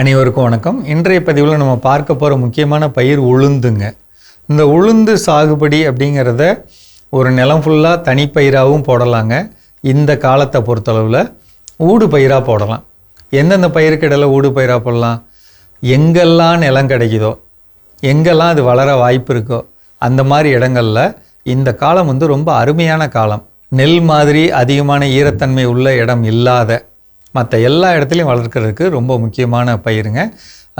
அனைவருக்கும் வணக்கம். இன்றைய பதிவில் நம்ம பார்க்க போகிற முக்கியமான பயிர் உளுந்துங்க. இந்த உளுந்து சாகுபடி அப்படிங்கிறத ஒரு நிலம் ஃபுல்லாக தனிப்பயிராகவும் போடலாங்க. இந்த காலத்தை பொறுத்தளவில் ஊடு பயிராக போடலாம். எந்தெந்த பயிருக்கு இடையில ஊடு பயிராக போடலாம்? எங்கெல்லாம் நிலம் கிடைக்குதோ, எங்கெல்லாம் அது வளர வாய்ப்பு இருக்கோ அந்த மாதிரி இடங்களில் இந்த காலம் ரொம்ப அருமையான காலம். நெல் மாதிரி அதிகமான ஈரத்தன்மை உள்ள இடம் இல்லாத மற்ற எல்லா இடத்துலையும் வளர்க்குறதுக்கு ரொம்ப முக்கியமான பயிருங்க.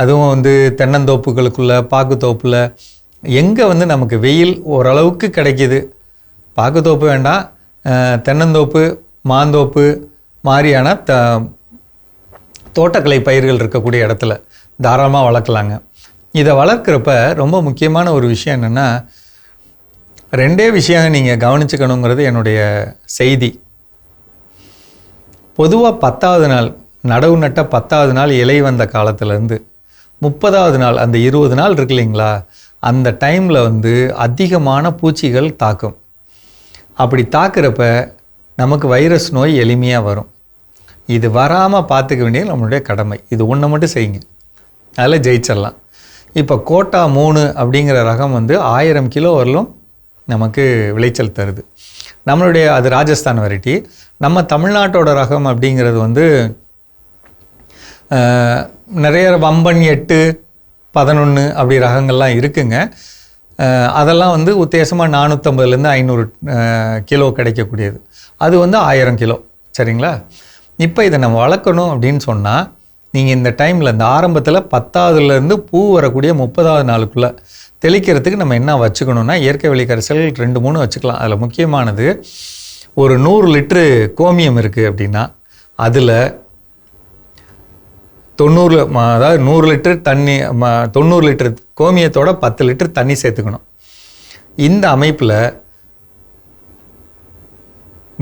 அதுவும் தென்னந்தோப்புகளுக்குள்ளே, பாக்குத்தோப்பில் எங்கே நமக்கு வெயில் ஓரளவுக்கு கிடைக்கிது. பாக்குத்தோப்பு வேண்டாம், தென்னந்தோப்பு, மாந்தோப்பு மாதிரியான தோட்டக்கலை பயிர்கள் இருக்கக்கூடிய இடத்துல தாராளமாக வளர்க்கலாங்க. இதை வளர்க்குறப்ப ரொம்ப முக்கியமான ஒரு விஷயம் என்னென்னா, ரெண்டே விஷயம் நீங்கள் கவனிச்சுக்கணுங்கிறது என்னுடைய செய்தி. பொதுவாக 10வது நாள், நடவு நட்ட 10வது நாள் இலை வந்த காலத்துலேருந்து 30வது நாள், அந்த 20 நாள் இருக்கு இல்லைங்களா, அந்த டைமில் அதிகமான பூச்சிகள் தாக்கும். அப்படி தாக்குறப்ப நமக்கு வைரஸ் நோய் எளிமையாக வரும். இது வராமல் பார்த்துக்க வேண்டியது நம்மளுடைய கடமை. இது ஒன்று மட்டும் செய்யுங்க, அதில் ஜெயிச்சிடலாம். இப்போ கோட்டா 3 அப்படிங்கிற ரகம் 1000 கிலோ வரலும் நமக்கு விளைச்சல் தருது. நம்மளுடைய அது ராஜஸ்தான் வெரைட்டி. நம்ம தமிழ்நாட்டோட ரகம் அப்படிங்கிறது நிறைய வம்பன் 8, 11 அப்படி ரகங்கள்லாம் இருக்குங்க. அதெல்லாம் உத்தேசமாக 450லேருந்து 500 கிலோ கிடைக்கக்கூடியது. அது 1000 கிலோ. சரிங்களா? இப்போ இதை நம்ம வளர்க்கணும் அப்படின்னு சொன்னால், நீங்கள் இந்த டைமில், இந்த ஆரம்பத்தில் 10வதுலேருந்து பூ வரக்கூடிய 30வது நாளுக்குள்ளே தெளிக்கிறதுக்கு நம்ம என்ன வச்சுக்கணுன்னா, இயற்கை வழி கரைசல் 2-3 வச்சுக்கலாம். அதில் முக்கியமானது, ஒரு 100 லிட்ரு கோமியம் இருக்குது அப்படின்னா அதில் 100 லிட்டர் தண்ணி, 90 லிட்டர் கோமியத்தோட 10 லிட்டர் தண்ணி சேர்த்துக்கணும். இந்த அமைப்பில்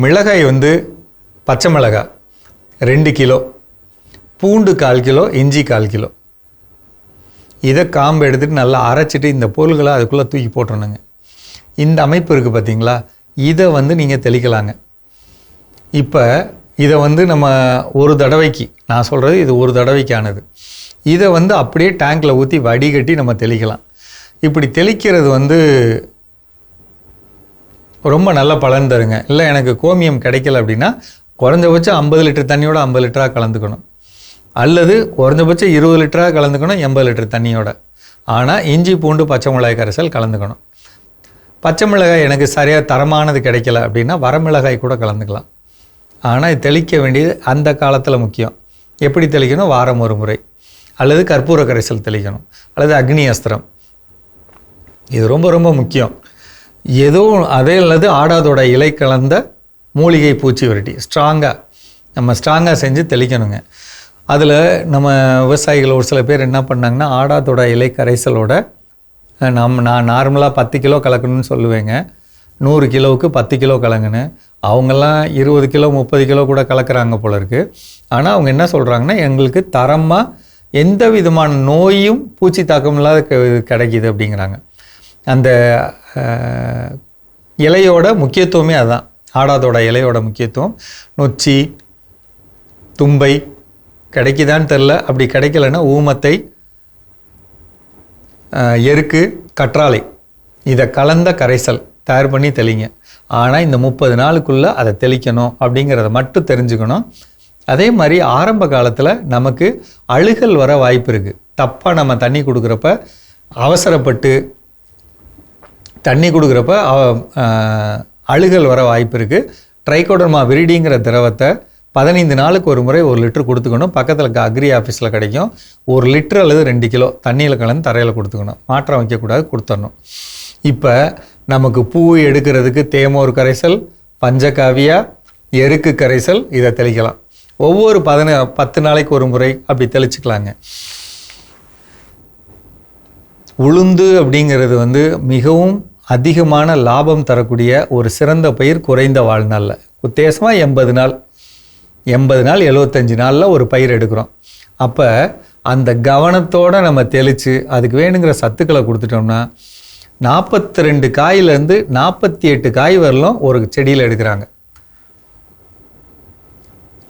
மிளகாய் பச்சை மிளகாய் 2 கிலோ, பூண்டு 1/4 கிலோ, இஞ்சி 1/4 கிலோ, இதை காம்பு எடுத்துகிட்டு நல்லா அரைச்சிட்டு இந்த பொருள்களை அதுக்குள்ளே தூக்கி போட்டுருணுங்க. இந்த அமைப்பு இருக்குது பார்த்தீங்களா, இதை நீங்கள் தெளிக்கலாங்க. இப்போ இதை நம்ம ஒரு தடவைக்கு, நான் சொல்கிறது இது ஒரு தடவைக்கானது. இதை அப்படியே டேங்கில் ஊற்றி வடிகட்டி நம்ம தெளிக்கலாம். இப்படி தெளிக்கிறது ரொம்ப நல்ல பலன் தருங்க. இல்லை எனக்கு கோமியம் கிடைக்கல அப்படின்னா குறைஞ்சபட்சம் 50 லிட்டர் தண்ணியோட 50 லிட்டராக கலந்துக்கணும். அல்லது குறைஞ்சபட்சம் 20 லிட்டராக கலந்துக்கணும் 80 லிட்டர் தண்ணியோட. ஆனால் இஞ்சி, பூண்டு, பச்சை மிளகாய் கரைசல் கலந்துக்கணும். பச்சை மிளகாய் எனக்கு சரியாக தரமானது கிடைக்கல அப்படின்னா வரமிளகாய் கூட கலந்துக்கலாம். ஆனால் இது தெளிக்க வேண்டியது அந்த காலத்தில் முக்கியம். எப்படி தெளிக்கணும்? வாரம் ஒரு முறை. அல்லது கற்பூர கரைசல் தெளிக்கணும், அல்லது அக்னி அஸ்திரம். இது ரொம்ப ரொம்ப முக்கியம். ஏதோ அதே அல்லது ஆடாதோட இலை கலந்த மூலிகை பூச்சி விரட்டி ஸ்ட்ராங்காக செஞ்சு தெளிக்கணுங்க. அதில் நம்ம விவசாயிகள் ஒரு சில பேர் என்ன பண்ணாங்கன்னா, ஆடாதோட இலை கரைசலோட நான் நார்மலாக 10 கிலோ கலக்கணும்னு சொல்லுவேங்க. 100 கிலோவுக்கு 10 கிலோ கலங்குன்னு. அவங்கெல்லாம் 20 கிலோ 30 கிலோ கூட கலக்கிறாங்க போல இருக்குது. ஆனால் அவங்க என்ன சொல்கிறாங்கன்னா, எங்களுக்கு தரமாக எந்த விதமான நோயும் பூச்சி தாக்கம் இல்லாத கிடைக்கிது அப்படிங்கிறாங்க. அந்த இலையோட முக்கியத்துவமே அதுதான். ஆடாதோட இலையோட முக்கியத்துவம். நொச்சி, தும்பை கிடைக்குதான்னு தெரில. அப்படி கிடைக்கலன்னா ஊமத்தை, எருக்கு, கற்றாழை இதை கலந்த கரைசல் தயார் பண்ணி தெளிங்க. ஆனால் இந்த 30 நாளுக்குள்ளே அதை தெளிக்கணும் அப்படிங்கிறத மட்டும் தெரிஞ்சுக்கணும். அதே மாதிரி ஆரம்ப காலத்தில் நமக்கு அழுகல் வர வாய்ப்பு இருக்குது. தப்பாக நம்ம தண்ணி கொடுக்குறப்ப, அவசரப்பட்டு தண்ணி கொடுக்குறப்ப அழுகல் வர வாய்ப்பு இருக்குது. ட்ரைகோடர்மா விரிடிங்கிற திரவத்தை 15 நாளுக்கு ஒரு முறை 1 லிட்டர் கொடுத்துக்கணும். பக்கத்தில் அக்ரி ஆஃபீஸில் கிடைக்கும். 1 லிட்டர் அல்லது 2 கிலோ தண்ணியில் கலந்து தரையில் கொடுத்துக்கணும். மாற்றம் வைக்கக்கூடாது, கொடுத்துடணும். இப்போ நமக்கு பூ எடுக்கிறதுக்கு தேமோர் கரைசல், பஞ்சகாவியா, எருக்கு கரைசல் இதை தெளிக்கலாம். ஒவ்வொரு 10 நாளைக்கு ஒரு முறை அப்படி தெளிச்சுக்கலாங்க. உளுந்து அப்படிங்கிறது மிகவும் அதிகமான லாபம் தரக்கூடிய ஒரு சிறந்த பயிர். குறைந்த வாழ்நாளில் உத்தேசமாக 80 நாள் 75 நாளில் ஒரு பயிர் எடுக்கிறோம். அப்போ அந்த கவனத்தோடு நம்ம தெளித்து அதுக்கு வேணுங்கிற சத்துக்களை கொடுத்துட்டோம்னா 42 காயிலேருந்து 48 காய் வரலும் ஒரு செடியில் எடுக்கிறாங்க.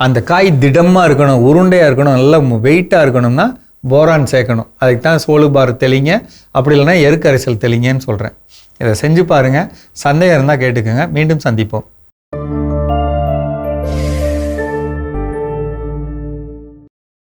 அந்த காய் திடமாக இருக்கணும், உருண்டையாக இருக்கணும், நல்லா வெயிட்டாக இருக்கணும்னா போரான் சேர்க்கணும். அதுக்கு தான் சோலுபார் தெளிங்க, அப்படி இல்லைன்னா எருக்கரைசல் தெளிங்கன்னு சொல்கிறேன். இதை செஞ்சு பாருங்கள். சந்தேகம் இருந்தால் கேட்டுக்கோங்க. மீண்டும் சந்திப்போம்.